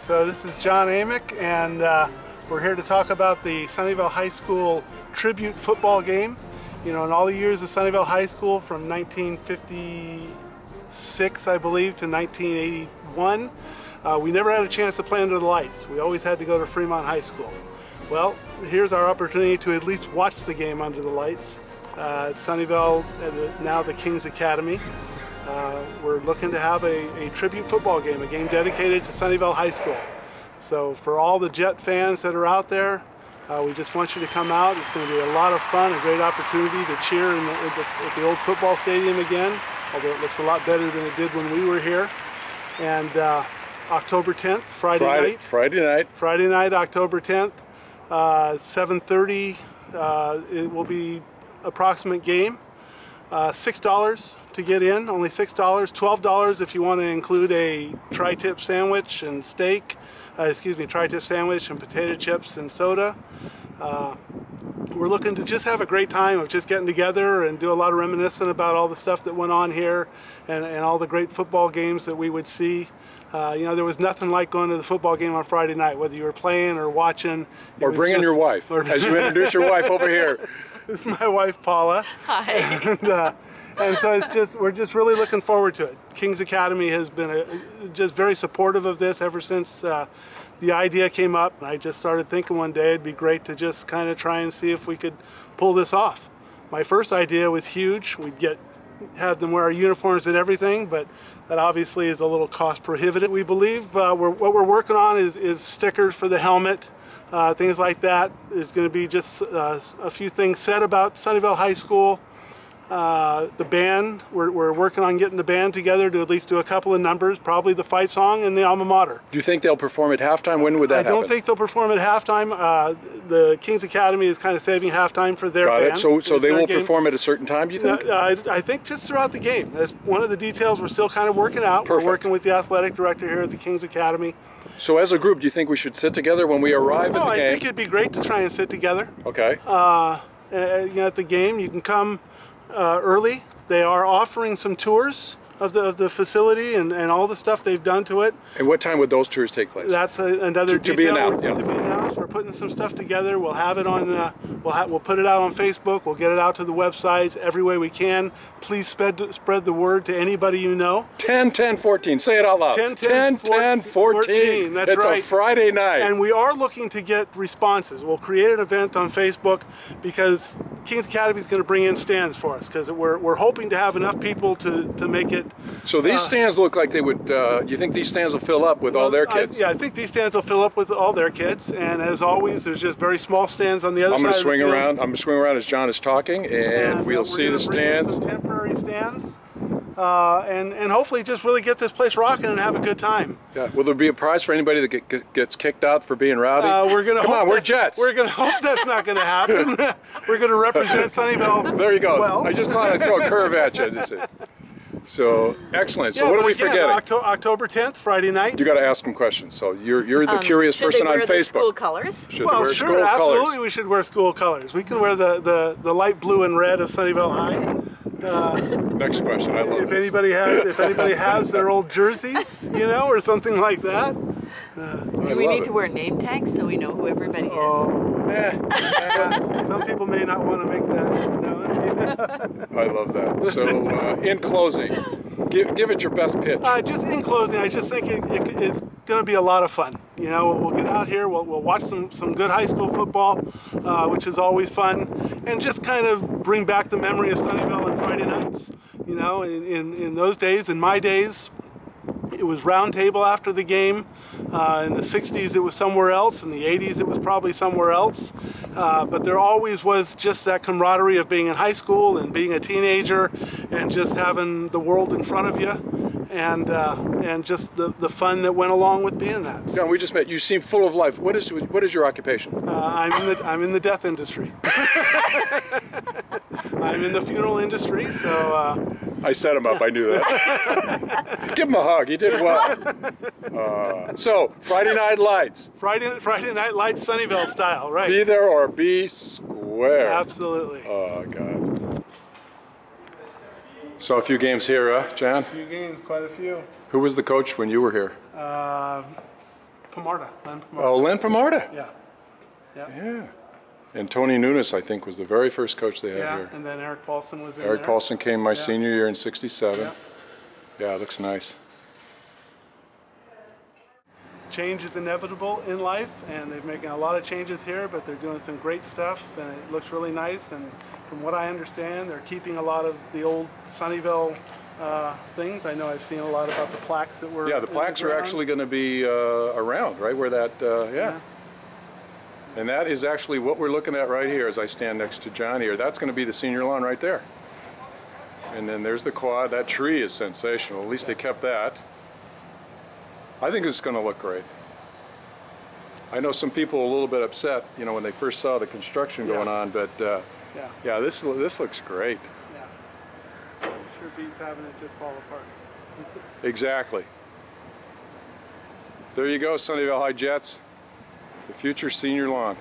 So this is John Amick, and we're here to talk about the Sunnyvale High School tribute football game. You know, in all the years of Sunnyvale High School, from 1956, I believe, to 1981, we never had a chance to play under the lights. We always had to go to Fremont High School. Well, here's our opportunity to at least watch the game under the lights at Sunnyvale, now the Kings Academy. We're looking to have a tribute football game, a game dedicated to Sunnyvale High School. So for all the Jet fans that are out there, we just want you to come out. It's going to be a lot of fun, a great opportunity to cheer at the old football stadium again, although it looks a lot better than it did when we were here. And October 10th, Friday night, October 10th, 7:30, it will be approximate game. $6 to get in, only $6, $12 if you want to include a tri-tip sandwich and steak, tri-tip sandwich and potato chips and soda. We're looking to just have a great time of just getting together and do a lot of reminiscing about all the stuff that went on here and all the great football games that we would see. You know, there was nothing like going to the football game on Friday night, whether you were playing or watching. Or bringing your wife, as you introduce your wife over here. This is my wife, Paula. Hi. And so we're just really looking forward to it. Kings Academy has been just very supportive of this ever since the idea came up. I just started thinking one day it'd be great to just kind of try and see if we could pull this off. My first idea was huge. We'd have them wear our uniforms and everything, but that obviously is a little cost prohibitive. We believe what we're working on is stickers for the helmet, things like that. There's going to be just a few things said about Sunnyvale High School. The band, we're working on getting the band together to at least do a couple of numbers, probably the fight song and the alma mater. Do you think they'll perform at halftime? When would that happen? I don't think they'll perform at halftime. The Kings Academy is kind of saving halftime for their band. Got it. So they will perform at a certain time, do you think? I think just throughout the game. That's one of the details we're still kind of working out. Perfect. We're working with the athletic director here at the Kings Academy. So as a group, do you think we should sit together when we arrive at the game? I think it'd be great to try and sit together. Okay. You know, at the game, you can come early. They are offering some tours of the facility and all the stuff they've done to it. And what time would those tours take place? That's another detail. To be announced, yeah. To be announced. We're putting some stuff together. We'll have it on. We'll put it out on Facebook. We'll get it out to the websites every way we can. Please spread the word to anybody you know. 10-10-14. Say it out loud. 10-10-14. That's it's right. a Friday night. And we are looking to get responses. We'll create an event on Facebook because Kings Academy is going to bring in stands for us because we're hoping to have enough people to make it. So these stands look like they would. You think these stands will fill up with all their kids? I think these stands will fill up with all their kids. And as always, there's just very small stands on the other side. I'm going to swing around as John is talking, and we'll see the stands. Some temporary stands, and hopefully just really get this place rocking and have a good time. Yeah. Will there be a prize for anybody that gets kicked out for being rowdy? We're gonna Come on, we're Jets. We're going to hope that's not going to happen. We're going to represent Sunnyvale. There you go. Well. I just thought I'd throw a curve at you. So excellent. So what are we forgetting? October 10th, Friday night. You got to ask them questions. So you're the curious person on Facebook. Should they wear school colors? Well, sure, absolutely. We should wear school colors. We can wear the light blue and red of Sunnyvale High. Next question. I love if anybody has their old jerseys, you know, or something like that. Do we need to wear name tags so we know who everybody is? Some people may not want to make that known. I love that. So in closing, give it your best pitch. Just in closing, I just think it's going to be a lot of fun. You know, we'll get out here, we'll watch some good high school football, which is always fun, and just kind of bring back the memory of Sunnyvale on Friday nights. You know, in those days, in my days, it was round table after the game. In the 60s it was somewhere else. In the 80s it was probably somewhere else. But there always was just that camaraderie of being in high school and being a teenager and just having the world in front of you and just the fun that went along with being that. John, we just met. You seem full of life. What is your occupation? I'm in the death industry. I'm in the funeral industry, so... I set him up, I knew that. Give him a hug, he did well. So, Friday Night Lights. Friday Night Lights, Sunnyvale style, right. Be there or be square. Absolutely. Oh, God. So a few games here, John? A few games, quite a few. Who was the coach when you were here? Pomarda. Len Pomarda. Oh, Len Pomarda. Yeah. Yeah. And Tony Nunes, I think, was the very first coach they had Yeah, here. and then Eric Paulson was in Eric there. Paulson came my senior year in '67. Yeah. Yeah, it looks nice. Change is inevitable in life, and they're making a lot of changes here, but they're doing some great stuff, and it looks really nice. And from what I understand, they're keeping a lot of the old Sunnyvale things. I know I've seen a lot about the plaques that were. Yeah, the plaques are actually going to be around, right where that, yeah. And that is actually what we're looking at right here as I stand next to John here. That's going to be the senior lawn right there. And then there's the quad. That tree is sensational. At least they kept that. I think it's going to look great. I know some people are a little bit upset, you know, when they first saw the construction going on, but yeah, this looks great. Yeah. It sure beats having it just fall apart. Exactly. There you go, Sunnyvale High Jets. The future senior lawn.